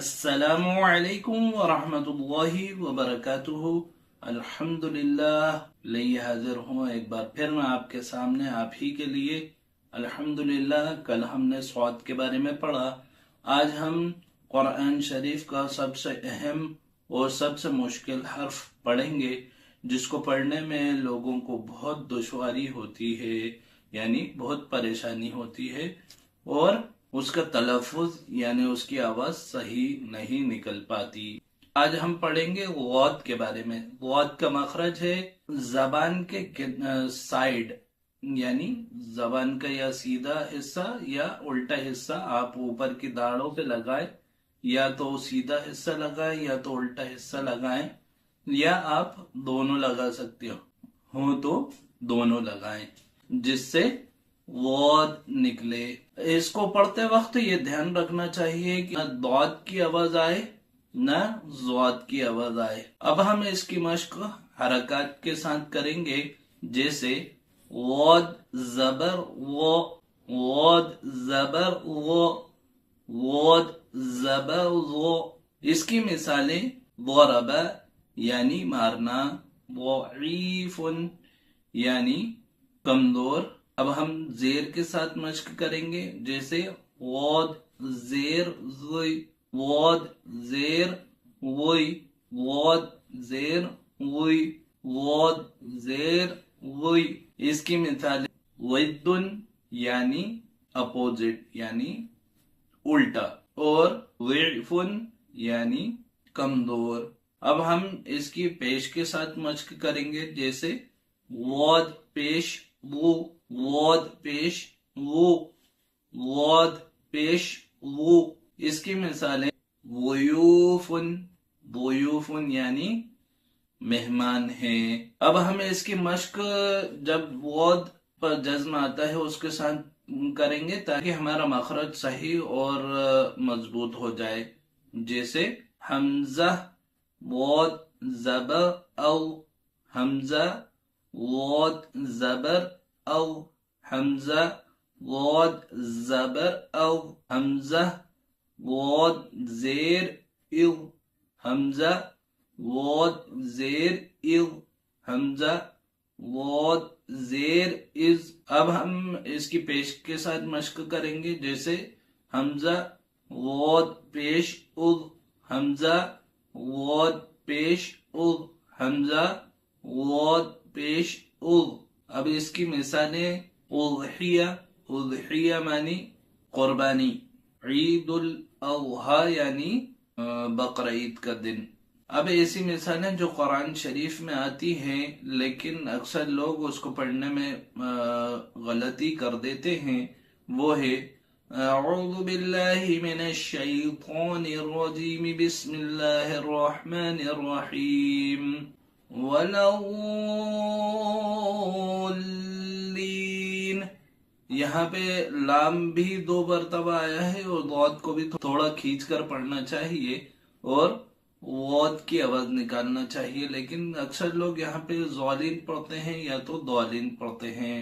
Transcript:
السلام علیکم ورحمۃ اللہ وبرکاتہ۔ الحمدللہ لئی حاضر ہوں ایک بار پھر میں آپ کے سامنے آپ ہی کے لیے۔ الحمدللہ کل ہم نے صاد کے بارے میں پڑھا، آج ہم قرآن شریف کا سب سے اہم اور سب سے مشکل حرف پڑھیں گے، جس کو پڑھنے میں لوگوں کو بہت دشواری ہوتی ہے، یعنی بہت پریشانی ہوتی ہے، اور اس کا تلفظ یعنی اس کی آواز صحیح نہیں نکل پاتی۔ آج ہم پڑھیں گے غوت کے بارے میں۔ غوت کا مخرج ہے زبان کے سائیڈ، یعنی زبان کا یا سیدھا حصہ یا الٹا حصہ آپ اوپر کی داڑھوں پہ لگائیں، یا تو سیدھا حصہ لگائیں یا تو الٹا حصہ لگائیں، یا آپ دونوں لگا سکتے ہو تو دونوں لگائیں، جس سے غوت نکلے۔ اس کو پڑھتے وقت یہ دھیان رکھنا چاہیے کہ نہ ضاد کی آواز آئے نہ ضاد کی آواز آئے۔ اب ہم اس کی مشق حرکات کے ساتھ کریں گے، جیسے غوت زبر غو، غوت زبر غو، غوت زبر غو۔ اس کی مثالیں ضرب یعنی مارنا، ضعیف یعنی کمزور۔ اب ہم زیر کے ساتھ مشق کریں گے، جیسے غوت زیر زوئی، غوت زیر وئی، غوت زیر وئی، غوت زیر وئی۔ اس کی مثال ضد یعنی اپوزٹ یعنی الٹا، اور ضعف یعنی کمزور۔ اب ہم اس کی پیش کے ساتھ مشق کریں گے، جیسے غوت پیش وو، غوت پیش وو، غوت پیش وو۔ اس کی مثالیں ضیوف، ضیوف یعنی مہمان ہیں۔ اب ہم اس کی مشق جب غوت پر جزم آتا ہے اس کے ساتھ کریں گے، تاکہ ہمارا مخرج صحیح اور مضبوط ہو جائے، جیسے حمزہ غوت زبر او، حمزہ غوت زبر او، حمزہ غوت زبر او، حمزہ غوت زیر او، حمزہ غوت زیر او، حمزہ غوت زیر از۔ اب ہم اس کی پیش کے ساتھ مشق کریں گے، جیسے حمزہ غوت پیش اذ، حمزہ غوت پیش اذ، حمزہ غوت پیش اذ۔ اب اس کی مثالیں اضحیہ، اضحیہ معنی قربانی، عید الاضحیٰ یعنی بقرہ عید کا دن۔ اب ایسی مثالیں جو قرآن شریف میں آتی ہیں، لیکن اکثر لوگ اس کو پڑھنے میں غلطی کر دیتے ہیں، وہ ہے اعوذ باللہ من الشیطان الرجیم، بسم اللہ الرحمن الرحیم، وَلَضَّالِّينَ۔ یہاں پہ لام بھی 2 مرتبہ آیا ہے، اور ضاد کو بھی تھوڑا کھینچ کر پڑھنا چاہیے اور غوت کی آواز نکالنا چاہیے، لیکن اکثر لوگ یہاں پہ ضالین پڑھتے ہیں یا تو ضالین پڑھتے ہیں۔